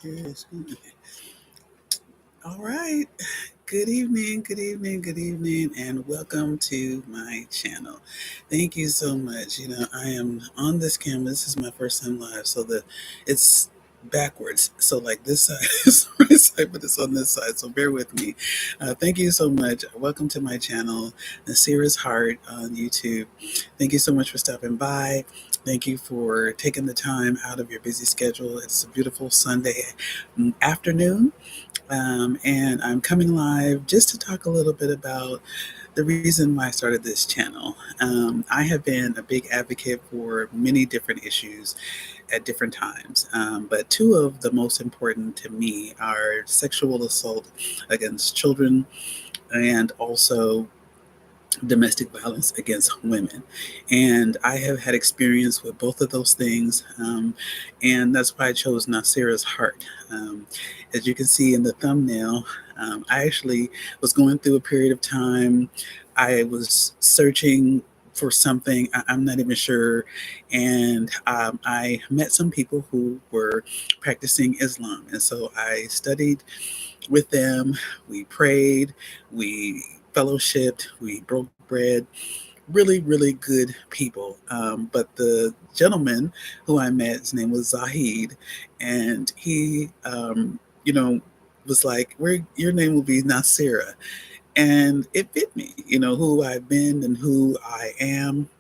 Yes. All right. Good evening, good evening, good evening, and welcome to my channel. Thank you so much. I am on this camera. This is my first time live, so it's backwards. So like this side is my side, but it's on this side. So bear with me. Thank you so much. Welcome to my channel, Nasira's Heart on YouTube. Thank you so much for stopping by. Thank you for taking the time out of your busy schedule. It's a beautiful Sunday afternoon. And I'm coming live just to talk a little bit about the reason why I started this channel. I have been a big advocate for many different issues at different times, but two of the most important to me are sexual assault against children and also domestic violence against women. And I have had experience with both of those things. And that's why I chose Nasira's Heart. As you can see in the thumbnail, I actually was going through a period of time. I was searching for something, I'm not even sure. And I met some people who were practicing Islam. And so I studied with them. We prayed, we fellowshipped, we broke bread. Really, really good people. But the gentleman who I met, his name was Zahid, and he, was like, "Where your name will be Nasira," and it fit me. Who I've been and who I am.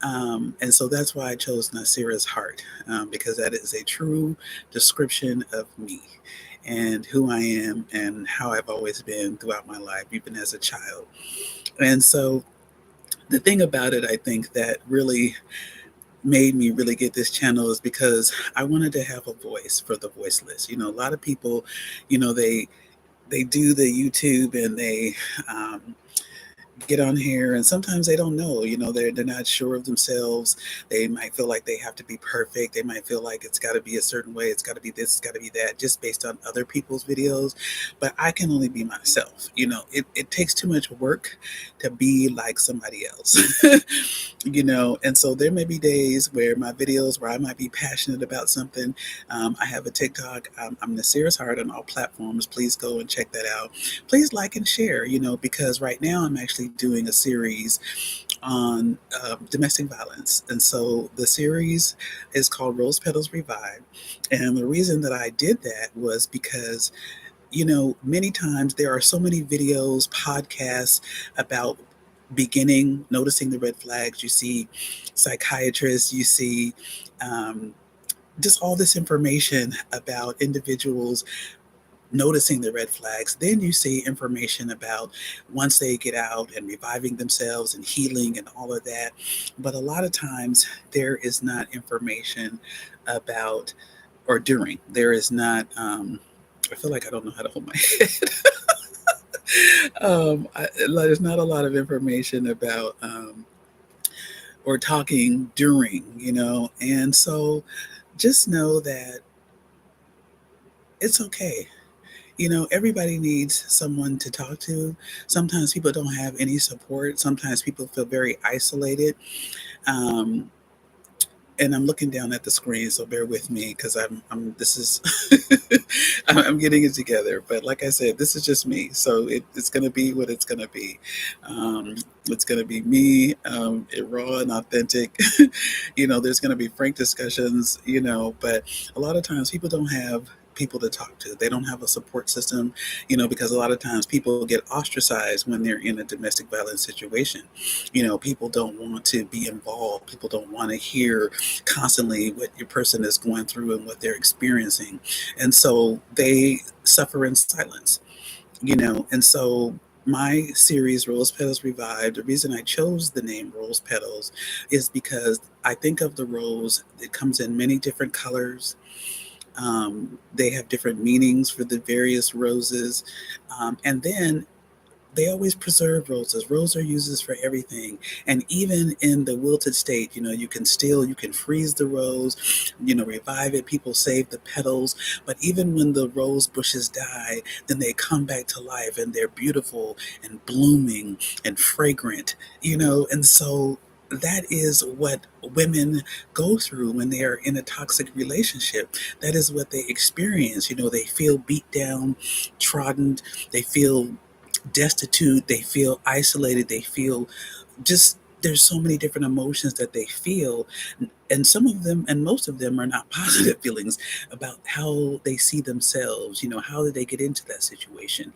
And so that's why I chose Nasira's Heart, because that is a true description of me and who I am and how I've always been throughout my life, even as a child. And so the thing about it, I think that really made me really get this channel is because I wanted to have a voice for the voiceless. A lot of people, they do the YouTube and they get on here, and sometimes they don't know. They're not sure of themselves. They might feel like they have to be perfect. They might feel like it's got to be a certain way, it's got to be this, it's got to be that, just based on other people's videos. But I can only be myself. It takes too much work to be like somebody else. And so there may be days where my videos where I might be passionate about something. I have a TikTok. I'm Nasira's Heart on all platforms. Please go and check that out. Please like and share, because right now I'm actually doing a series on domestic violence. And so the series is called Rose Petals Revive. And the reason that I did that was because many times there are so many videos, podcasts about beginning, noticing the red flags. You see psychiatrists, you see just all this information about individuals noticing the red flags. Then you see information about once they get out and reviving themselves and healing and all of that. But a lot of times there is not information about, or during, there is not, I feel like I don't know how to hold my head. There's not a lot of information about or talking during, and so just know that it's okay. Everybody needs someone to talk to. Sometimes people don't have any support. Sometimes people feel very isolated. Um, and I'm looking down at the screen, so bear with me because I'm this is I'm getting it together. But like I said, this is just me, so it's going to be what it's going to be. It's going to be me, raw and authentic. There's going to be frank discussions. But a lot of times people don't have people to talk to. They don't have a support system, because a lot of times people get ostracized when they're in a domestic violence situation. People don't want to be involved. People don't want to hear constantly what your person is going through and what they're experiencing. And so they suffer in silence, and so my series Rose Petals Revived, the reason I chose the name Rose Petals is because I think of the rose. It comes in many different colors. They have different meanings for the various roses. And then they always preserve roses. Roses are used for everything. And even in the wilted state, you can freeze the rose, revive it. People save the petals. But even when the rose bushes die, then they come back to life and they're beautiful and blooming and fragrant, and so that is what women go through when they are in a toxic relationship. That is what they experience. They feel beat down, trodden, they feel destitute, they feel isolated, they feel just there's so many different emotions that they feel, and some of them and most of them are not positive feelings about how they see themselves. How did they get into that situation?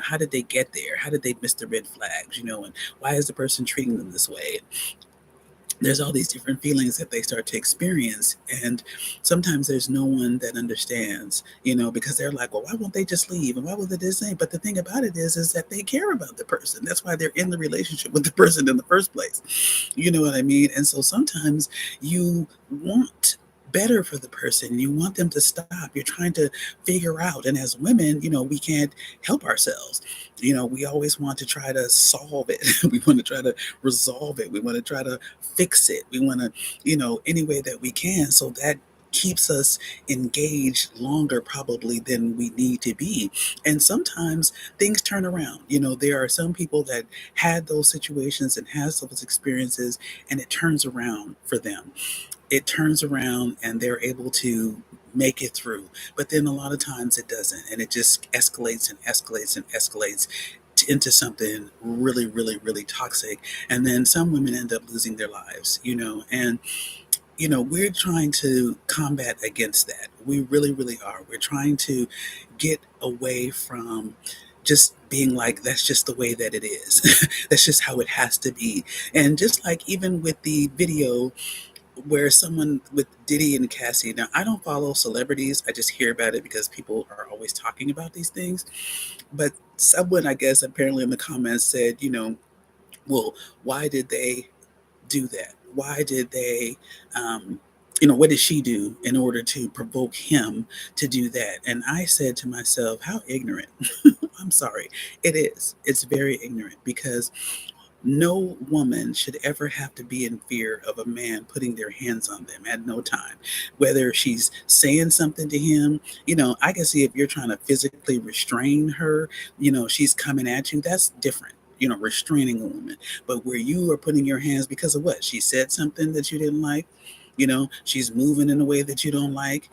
How did they get there? How did they miss the red flags? And why is the person treating them this way? There's all these different feelings that they start to experience, and sometimes there's no one that understands, because they're like, well, why won't they just leave, and why would they just say? But the thing about it is that they care about the person. That's why they're in the relationship with the person in the first place. You know what I mean? And so sometimes you want better for the person, you want them to stop, you're trying to figure out. And as women, we can't help ourselves. We always want to try to solve it. We want to try to resolve it. We want to try to fix it. We want to, any way that we can. So that keeps us engaged longer probably than we need to be. And sometimes things turn around. There are some people that had those situations and has those experiences, and it turns around for them. It turns around and they're able to make it through. But then a lot of times it doesn't, and it just escalates and escalates and escalates into something really, really, really toxic. And then some women end up losing their lives, and we're trying to combat against that. We really, really are. We're trying to get away from just being like, that's just the way that it is. That's just how it has to be. And just like even with the video where someone with Diddy and Cassie, now I don't follow celebrities, I just hear about it because people are always talking about these things. But someone, I guess, apparently in the comments said, well, why did they do that? Why did they, what did she do in order to provoke him to do that? And I said to myself, how ignorant. I'm sorry. It is. It's very ignorant because no woman should ever have to be in fear of a man putting their hands on them at no time. Whether she's saying something to him, I can see if you're trying to physically restrain her, she's coming at you, that's different. Restraining a woman. But where you are putting your hands because of what? She said something that you didn't like. She's moving in a way that you don't like.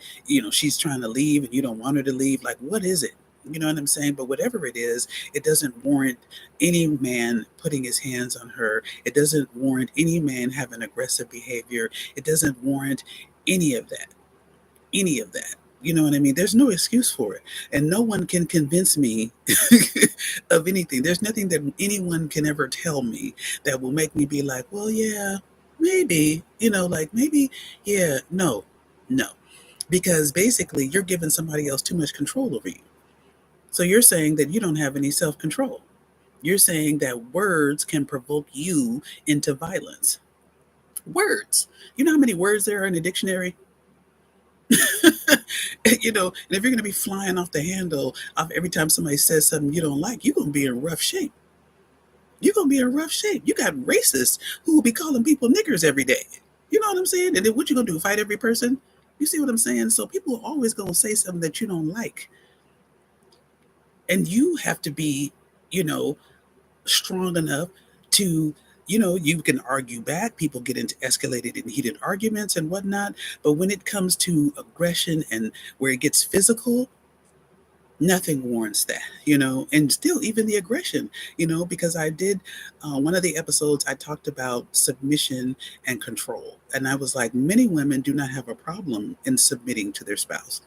She's trying to leave and you don't want her to leave. Like, what is it? You know what I'm saying? But whatever it is, it doesn't warrant any man putting his hands on her. It doesn't warrant any man having aggressive behavior. It doesn't warrant any of that. Any of that. You know what I mean? There's no excuse for it. And no one can convince me of anything. There's nothing that anyone can ever tell me that will make me be like, well, yeah, maybe, like maybe, yeah, no, no. Because basically, you're giving somebody else too much control over you. So you're saying that you don't have any self control. You're saying that words can provoke you into violence. Words. You know how many words there are in a dictionary? And if you're going to be flying off the handle of every time somebody says something you don't like, you're going to be in rough shape. You're going to be in rough shape. You got racists who will be calling people niggers every day. You know what I'm saying? And then what you going to do? Fight every person? You see what I'm saying? So people are always going to say something that you don't like. And you have to be, you know, strong enough to, you can argue back. People get into escalated and heated arguments and whatnot. But when it comes to aggression and where it gets physical, nothing warrants that, and still even the aggression, because I did one of the episodes, I talked about submission and control. And I was like, many women do not have a problem in submitting to their spouse.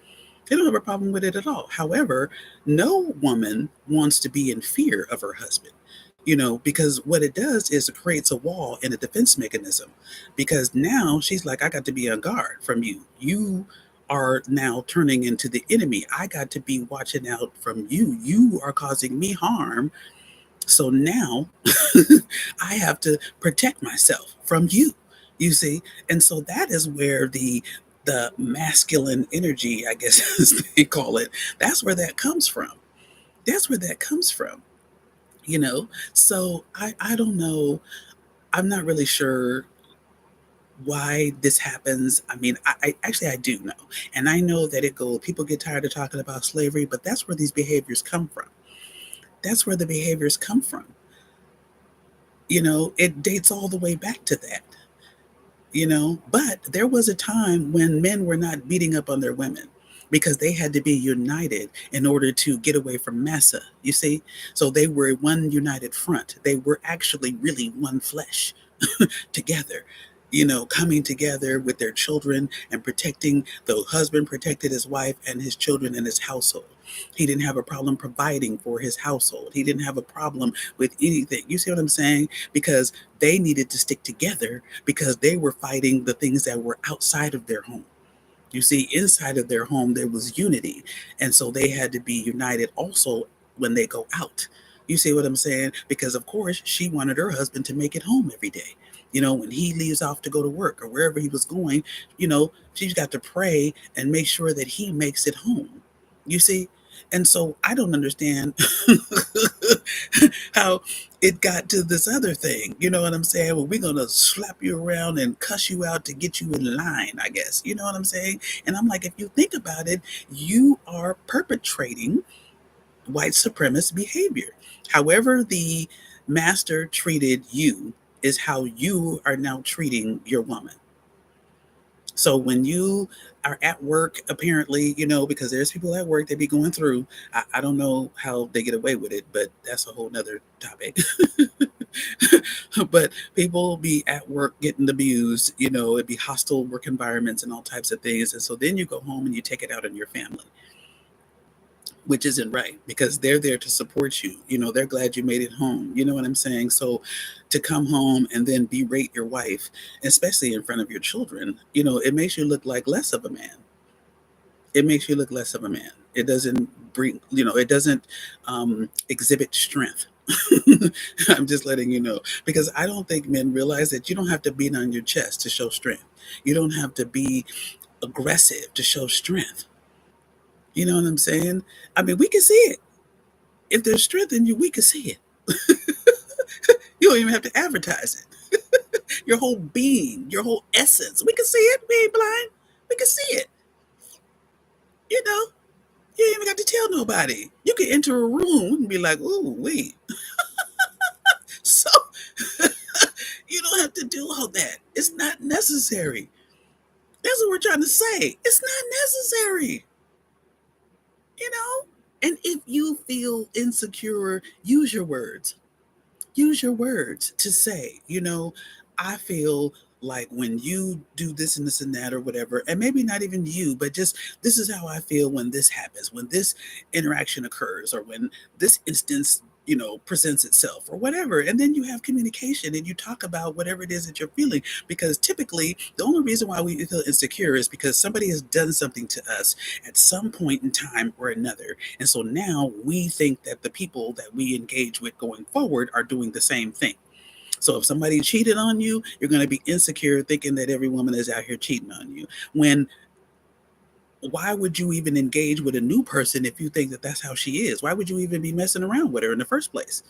They don't have a problem with it at all. However, no woman wants to be in fear of her husband, because what it does is it creates a wall and a defense mechanism. Because now she's like, I got to be on guard from you. You are now turning into the enemy. I got to be watching out from you. You are causing me harm. So now I have to protect myself from you, you see? And so that is where the masculine energy, I guess as they call it, that's where that comes from. That's where that comes from, So I don't know. I'm not really sure why this happens. I mean, I actually I do know. And I know that people get tired of talking about slavery, but that's where these behaviors come from. That's where the behaviors come from. It dates all the way back to that. But there was a time when men were not beating up on their women because they had to be united in order to get away from massa, you see? So they were one united front. They were actually really one flesh together, coming together with their children and protecting. The husband protected his wife and his children and his household. He didn't have a problem providing for his household. He didn't have a problem with anything. You see what I'm saying? Because they needed to stick together because they were fighting the things that were outside of their home. You see, inside of their home, there was unity. And so they had to be united also when they go out. You see what I'm saying? Because, of course, she wanted her husband to make it home every day. When he leaves off to go to work or wherever he was going, she's got to pray and make sure that he makes it home. You see? And so I don't understand how it got to this other thing. You know what I'm saying? Well, we're going to slap you around and cuss you out to get you in line, I guess. You know what I'm saying? And I'm like, if you think about it, you are perpetrating white supremacist behavior. However, the master treated you is how you are now treating your woman. So when you are at work, apparently, because there's people at work that be going through, I don't know how they get away with it, but that's a whole nother topic. But people be at work getting abused, it'd be hostile work environments and all types of things. And so then you go home and you take it out on your family, which isn't right because they're there to support you. They're glad you made it home. You know what I'm saying? So to come home and then berate your wife, especially in front of your children, it makes you look like less of a man. It makes you look less of a man. It doesn't bring, it doesn't exhibit strength. I'm just letting you know because I don't think men realize that you don't have to beat on your chest to show strength. You don't have to be aggressive to show strength. You know what I'm saying? I mean, we can see it. If there's strength in you, we can see it. You don't even have to advertise it. Your whole being, your whole essence, we can see it. We ain't blind. We can see it. You know, you ain't even got to tell nobody. You can enter a room and be like, "Ooh, wait." So you don't have to do all that. It's not necessary. That's what we're trying to say. It's not necessary. You know. And if you feel insecure, use your words. Use your words to say, I feel like when you do this and this and that or whatever, and maybe not even you, but just this is how I feel when this happens, when this interaction occurs, or when this instance, presents itself or whatever. And then you have communication and you talk about whatever it is that you're feeling. Because typically, the only reason why we feel insecure is because somebody has done something to us at some point in time or another. And so now we think that the people that we engage with going forward are doing the same thing. So if somebody cheated on you, you're going to be insecure thinking that every woman is out here cheating on you. When why would you even engage with a new person if you think that that's how she is? Why would you even be messing around with her in the first place?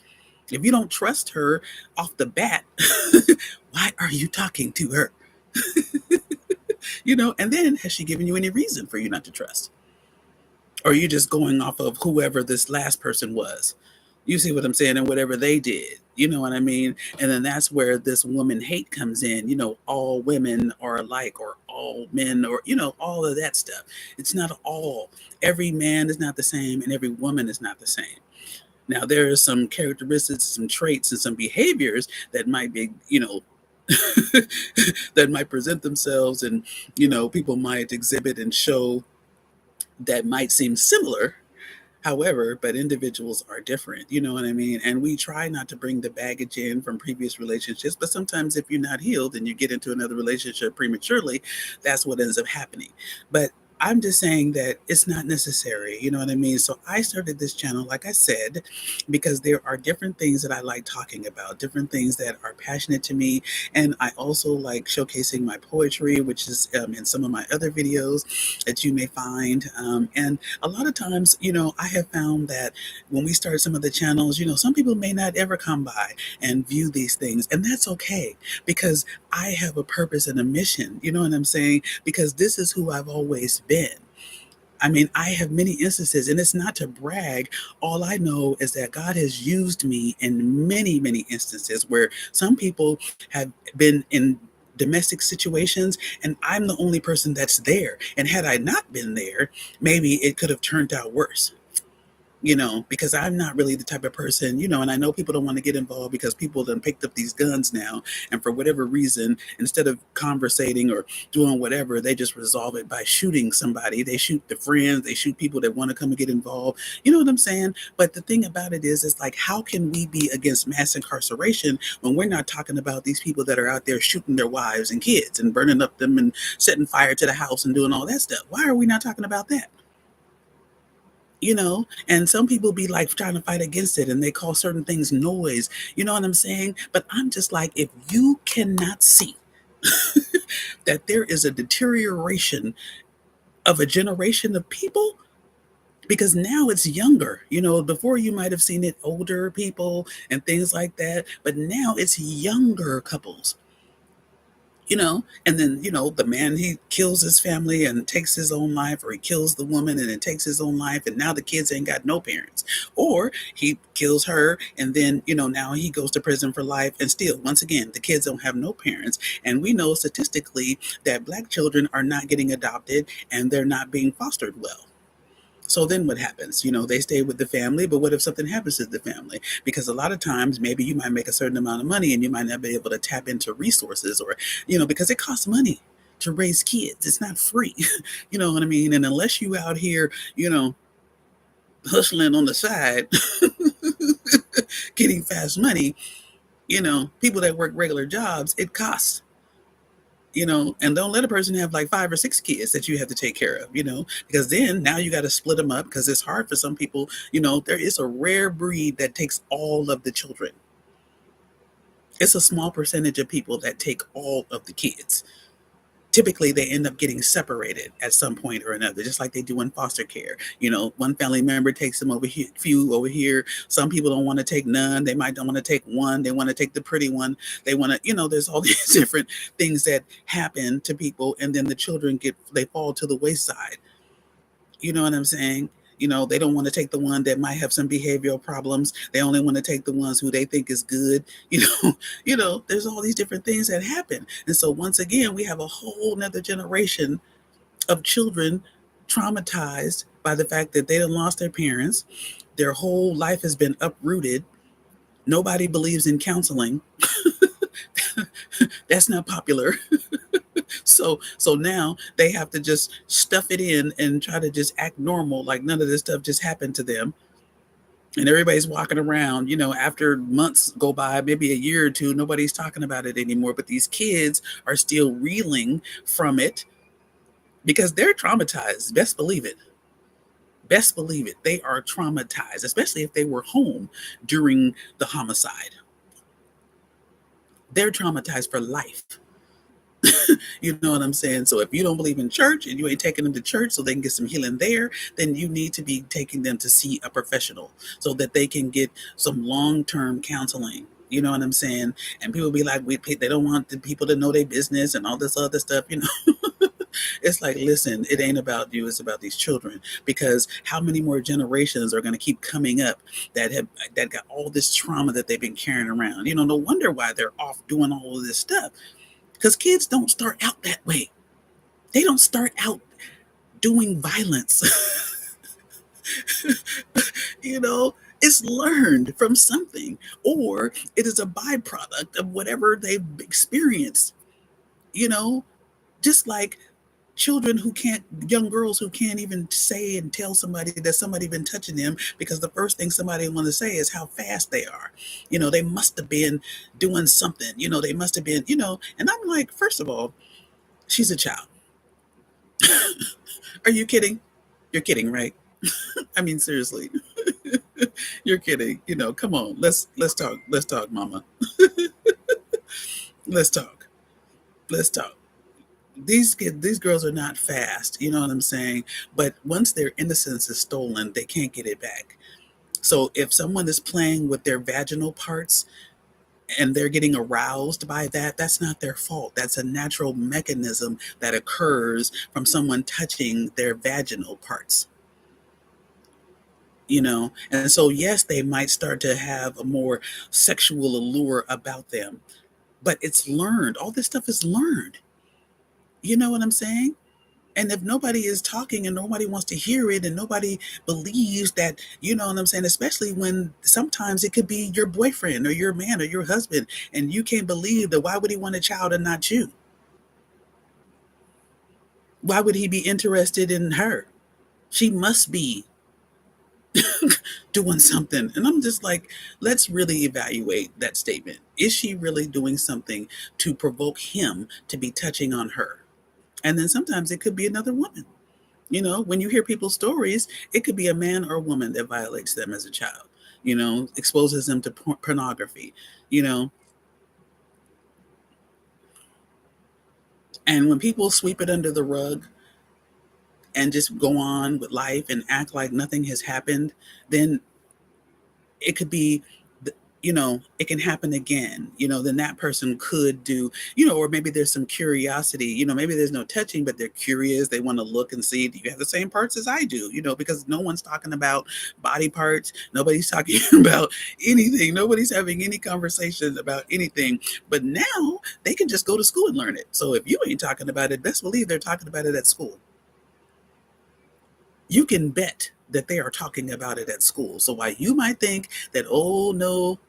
If you don't trust her off the bat, why are you talking to her? And then has she given you any reason for you not to trust? Or are you just going off of whoever this last person was? You see what I'm saying? And whatever they did, you know what I mean? And then that's where this woman hate comes in, all women are alike or all men or, all of that stuff. It's not all. Every man is not the same and every woman is not the same. Now, there are some characteristics, some traits, and some behaviors that might be, that might present themselves and, people might exhibit and show that might seem similar. However, but individuals are different, you know what I mean? And we try not to bring the baggage in from previous relationships, but sometimes if you're not healed and you get into another relationship prematurely, that's what ends up happening. But I'm just saying that it's not necessary, you know what I mean? So I started this channel, like I said, because there are different things that I like talking about, different things that are passionate to me. And I also like showcasing my poetry, which is in some of my other videos that you may find. And a lot of times, I have found that when we start some of the channels, some people may not ever come by and view these things. And that's okay because I have a purpose and a mission. You know what I'm saying? Because this is who I've always been. I mean, I have many instances, and it's not to brag. All I know is that God has used me in many, many instances where some people have been in domestic situations, and I'm the only person that's there. And had I not been there, maybe it could have turned out worse, because I'm not really the type of person, and I know people don't want to get involved because people done picked up these guns now. And for whatever reason, instead of conversating or doing whatever, they just resolve it by shooting somebody. They shoot the friends, they shoot people that want to come and get involved. You know what I'm saying? But the thing about it is like, how can we be against mass incarceration when we're not talking about these people that are out there shooting their wives and kids and burning up them and setting fire to the house and doing all that stuff? Why are we not talking about that? And some people be like trying to fight against it and they call certain things noise. You know what I'm saying? But I'm just like, if you cannot see that there is a deterioration of a generation of people, because now it's younger, before you might have seen it older people and things like that, but now it's younger couples. And then, the man, he kills his family and takes his own life, or he kills the woman and then takes his own life, and now the kids ain't got no parents. Or he kills her and then, now he goes to prison for life, and still, once again, the kids don't have no parents. And we know statistically that Black children are not getting adopted and they're not being fostered well. So then what happens? They stay with the family, but what if something happens to the family? Because a lot of times, maybe you might make a certain amount of money and you might not be able to tap into resources, or, because it costs money to raise kids. It's not free. You know what I mean? And unless you out here, hustling on the side, getting fast money, people that work regular jobs, it costs. And don't let a person have like 5 or 6 kids that you have to take care of, because then now you got to split them up, because it's hard for some people. There is a rare breed that takes all of the children. It's a small percentage of people that take all of the kids. Typically, they end up getting separated at some point or another, just like they do in foster care. One family member takes them over here, few over here. Some people don't want to take none. They might don't want to take one. They want to take the pretty one. They want to, there's all these different things that happen to people, and then the children they fall to the wayside. You know what I'm saying? They don't want to take the one that might have some behavioral problems. They only want to take the ones who they think is good. There's all these different things that happen. And so once again, we have a whole nother generation of children traumatized by the fact that they done lost their parents. Their whole life has been uprooted. Nobody believes in counseling. That's not popular. So now they have to just stuff it in and try to just act normal, like none of this stuff just happened to them. And everybody's walking around, after months go by, maybe a year or two, nobody's talking about it anymore. But these kids are still reeling from it because they're traumatized. Best believe it. Best believe it. They are traumatized, especially if they were home during the homicide. They're traumatized for life. You know what I'm saying? So if you don't believe in church and you ain't taking them to church so they can get some healing there, then you need to be taking them to see a professional so that they can get some long-term counseling. You know what I'm saying? And people be like, they don't want the people to know their business and all this other stuff. It's like, listen, it ain't about you. It's about these children, because how many more generations are going to keep coming up that got all this trauma that they've been carrying around? No wonder why they're off doing all of this stuff. Because kids don't start out that way. They don't start out doing violence. It's learned from something, or it is a byproduct of whatever they've experienced. Just like young girls who can't even say and tell somebody that somebody been touching them, because the first thing somebody want to say is how fast they are. They must have been doing something. They must have been. And I'm like, first of all, she's a child. Are you kidding? You're kidding, right? I mean, seriously. You're kidding. Come on. Let's talk. Let's talk, mama. Let's talk. Let's talk. These girls are not fast. You know what I'm saying? But once their innocence is stolen, they can't get it back. So if someone is playing with their vaginal parts, and they're getting aroused by that, that's not their fault. That's a natural mechanism that occurs from someone touching their vaginal parts, you know? And so, yes, they might start to have a more sexual allure about them, but it's learned. All this stuff is learned. You know what I'm saying? And if nobody is talking and nobody wants to hear it and nobody believes that, you know what I'm saying, especially when sometimes it could be your boyfriend or your man or your husband, and you can't believe that, why would he want a child and not you? Why would he be interested in her? She must be doing something. And I'm just like, let's really evaluate that statement. Is she really doing something to provoke him to be touching on her? And then sometimes it could be another woman. You know, when you hear people's stories, it could be a man or a woman that violates them as a child, you know, exposes them to pornography, you know. And when people sweep it under the rug and just go on with life and act like nothing has happened, then it could be, you know, it can happen again, you know, then that person could do, you know, or maybe there's some curiosity, you know, maybe there's no touching, but they're curious. They want to look and see, do you have the same parts as I do? You know, because no one's talking about body parts. Nobody's talking about anything. Nobody's having any conversations about anything. But now they can just go to school and learn it. So if you ain't talking about it, best believe they're talking about it at school. You can bet that they are talking about it at school. So while you might think that, oh no,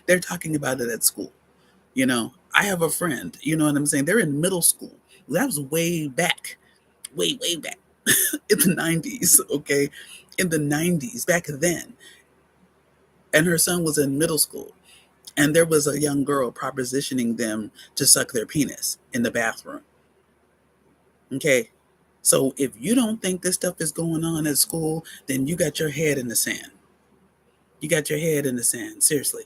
they're talking about it at school. You know, I have a friend, you know what I'm saying? They're in middle school. That was way back, way back in the 90s, okay? In the 90s, back then. And her son was in middle school. And there was a young girl propositioning them to suck their penis in the bathroom. Okay. So if you don't think this stuff is going on at school, then you got your head in the sand. You got your head in the sand, seriously.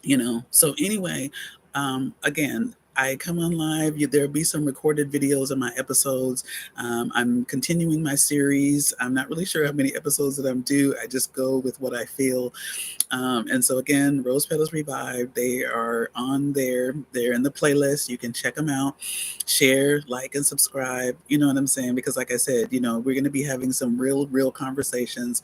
You know, so anyway, again, I come on live. There'll be some recorded videos of my episodes. I'm continuing my series. I'm not really sure how many episodes that I'm due. I just go with what I feel. And so again, Rose Petals Revived, they are on there. They're in the playlist. You can check them out. Share, like, and subscribe. You know what I'm saying? Because like I said, you know, we're going to be having some real conversations,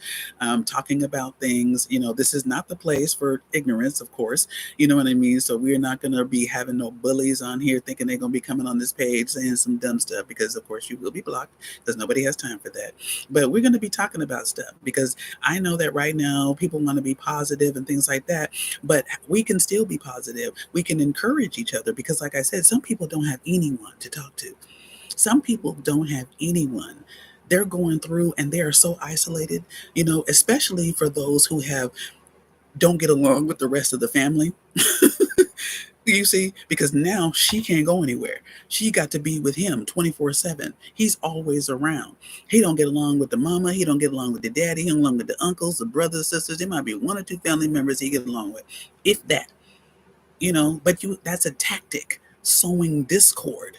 talking about things. You know, this is not the place for ignorance, of course. You know what I mean? So we're not going to be having no bullies on here thinking they're going to be coming on this page saying some dumb stuff, because of course you will be blocked, because nobody has time for that. But we're going to be talking about stuff, because I know that right now people want to be positive and things like that, but we can still be positive. We can encourage each other, because like I said, some people don't have anyone to talk to. Some people don't have anyone. They're going through and they are so isolated, you know, especially for those who have don't get along with the rest of the family. You see, because now she can't go anywhere. She got to be with him 24/7. He's always around. He don't get along with the mama. He don't get along with the daddy. He don't get along with the uncles, the brothers, sisters. There might be one or two family members he get along with, if that. You know, but that's a tactic, sowing discord,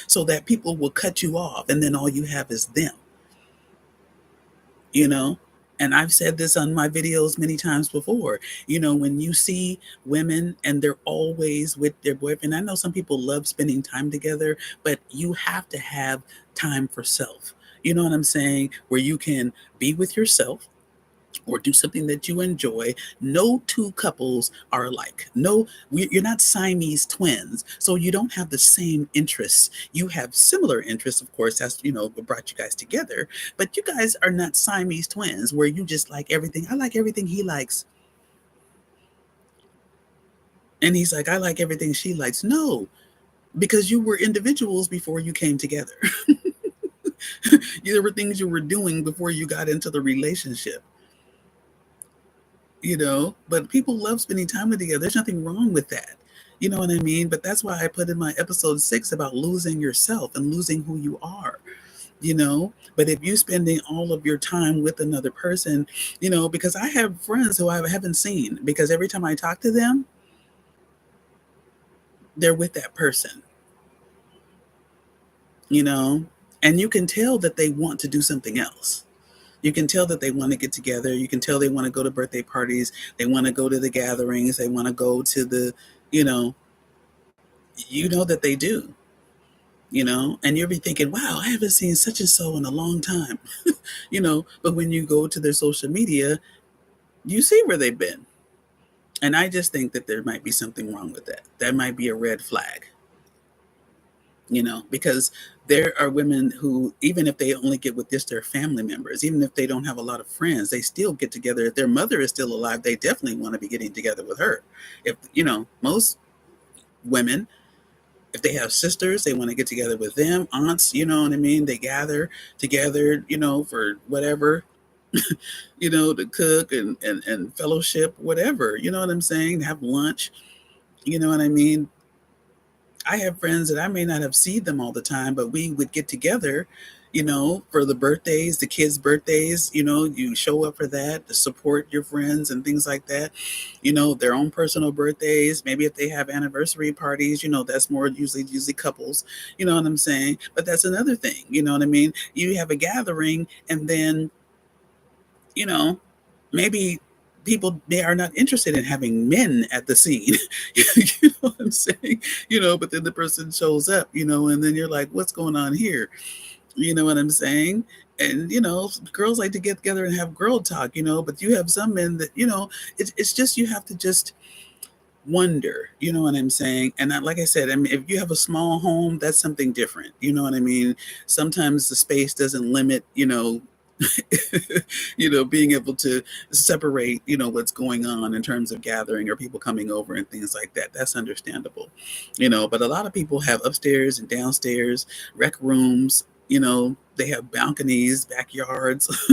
so that people will cut you off, and then all you have is them. You know, and I've said this on my videos many times before. You know, when you see women and they're always with their boyfriend, I know some people love spending time together, but you have to have time for self. You know what I'm saying? Where you can be with yourself or do something that you enjoy. No two couples are alike. No, you're not Siamese twins, so you don't have the same interests. You have similar interests, of course. That's, you know, what brought you guys together. But you guys are not Siamese twins where you just like everything. I like everything he likes, and he's like, I like everything she likes. No, because you were individuals before you came together. There were things you were doing before you got into the relationship. You know, but people love spending time with together. There's nothing wrong with that. You know what I mean? But that's why I put in my episode 6 about losing yourself and losing who you are, you know. But if you spending all of your time with another person, you know, because I have friends who I haven't seen, because every time I talk to them, they're with that person, you know, and you can tell that they want to do something else. You can tell that they want to get together. You can tell they want to go to birthday parties. They want to go to the gatherings. They want to go to the, you know, that they do, and you'll be thinking, wow, I haven't seen such and so in a long time, but when you go to their social media, you see where they've been. And I just think that there might be something wrong with that. That might be a red flag, because there are women who, even if they only get with just their family members, even if they don't have a lot of friends, they still get together. If their mother is still alive, they definitely want to be getting together with her. If, most women, if they have sisters, they want to get together with them, aunts, you know what I mean? They gather together, for whatever, to cook and fellowship, whatever, you know what I'm saying? Have lunch, you know what I mean? I have friends that I may not have seen them all the time, but we would get together, for the birthdays, the kids' birthdays, you show up for that to support your friends and things like that, their own personal birthdays. Maybe if they have anniversary parties, that's more usually couples, you know what I'm saying? But that's another thing, you know what I mean? You have a gathering and then, you know, maybe people, they are not interested in having men at the scene. You know what I'm saying? But then the person shows up, and then you're like, what's going on here? You know what I'm saying? And girls like to get together and have girl talk, but you have some men that, it's just, you have to just wonder, you know what I'm saying? And like I said, I mean, if you have a small home, that's something different, you know what I mean? Sometimes the space doesn't limit, being able to separate, what's going on in terms of gathering or people coming over and things like that. That's understandable, but a lot of people have upstairs and downstairs, rec rooms, they have balconies, backyards,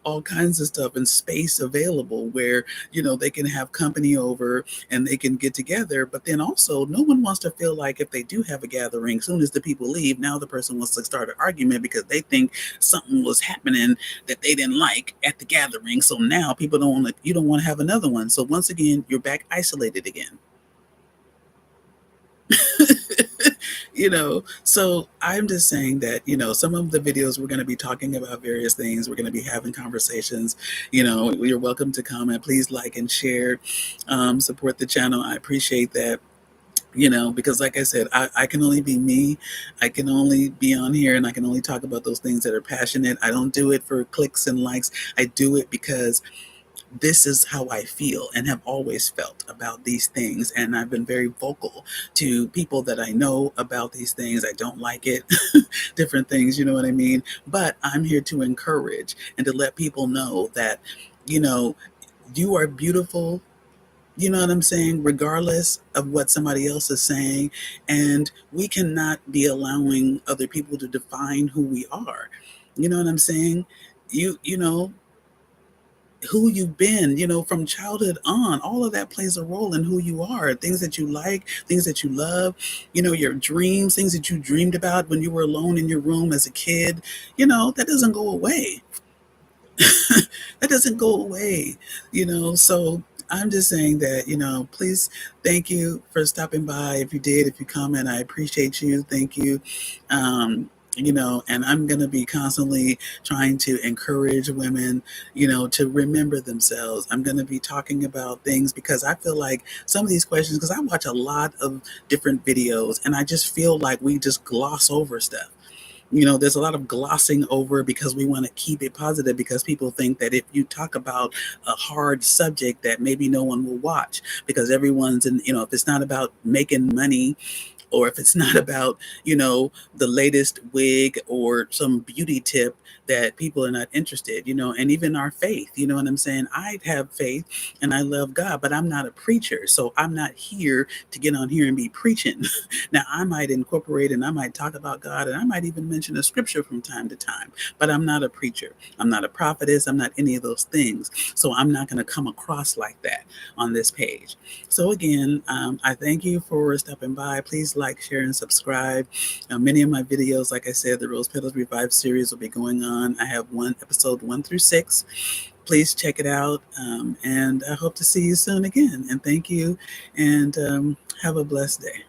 all kinds of stuff and space available where, they can have company over and they can get together. But then also, no one wants to feel like if they do have a gathering, as soon as the people leave, now the person wants to start an argument because they think something was happening that they didn't like at the gathering. So now people don't want to, you don't want to have another one. So once again, you're back isolated again. So I'm just saying that, some of the videos we're going to be talking about various things. We're going to be having conversations. You're welcome to comment. Please like and share, support the channel. I appreciate that. Because like I said, I can only be me. I can only be on here and I can only talk about those things that are passionate. I don't do it for clicks and likes. I do it because this is how I feel and have always felt about these things. And I've been very vocal to people that I know about these things. I don't like it, different things, you know what I mean? But I'm here to encourage and to let people know that, you know, you are beautiful. You know what I'm saying? Regardless of what somebody else is saying. And we cannot be allowing other people to define who we are. You know what I'm saying? You know, who you've been, from childhood on, all of that plays a role in who you are. Things that you like, things that you love, your dreams, things that you dreamed about when you were alone in your room as a kid, that doesn't go away. That doesn't go away, So I'm just saying that, please, thank you for stopping by. If you did, if you comment, I appreciate you. Thank you. And I'm going to be constantly trying to encourage women, to remember themselves. I'm going to be talking about things because I feel like some of these questions, because I watch a lot of different videos and I just feel like we just gloss over stuff. There's a lot of glossing over because we want to keep it positive, because people think that if you talk about a hard subject that maybe no one will watch, because everyone's in, if it's not about making money, or if it's not about, the latest wig or some beauty tip, that people are not interested, and even our faith, you know what I'm saying? I have faith and I love God, but I'm not a preacher. So I'm not here to get on here and be preaching. Now, I might incorporate and I might talk about God and I might even mention a scripture from time to time, but I'm not a preacher. I'm not a prophetess. I'm not any of those things. So I'm not going to come across like that on this page. So again, I thank you for stopping by. Please like, share, and subscribe. Many of my videos, like I said, the Rose Petals Revive series will be going on. I have episode 1 through 6. Please check it out. And I hope to see you soon again. And thank you. And have a blessed day.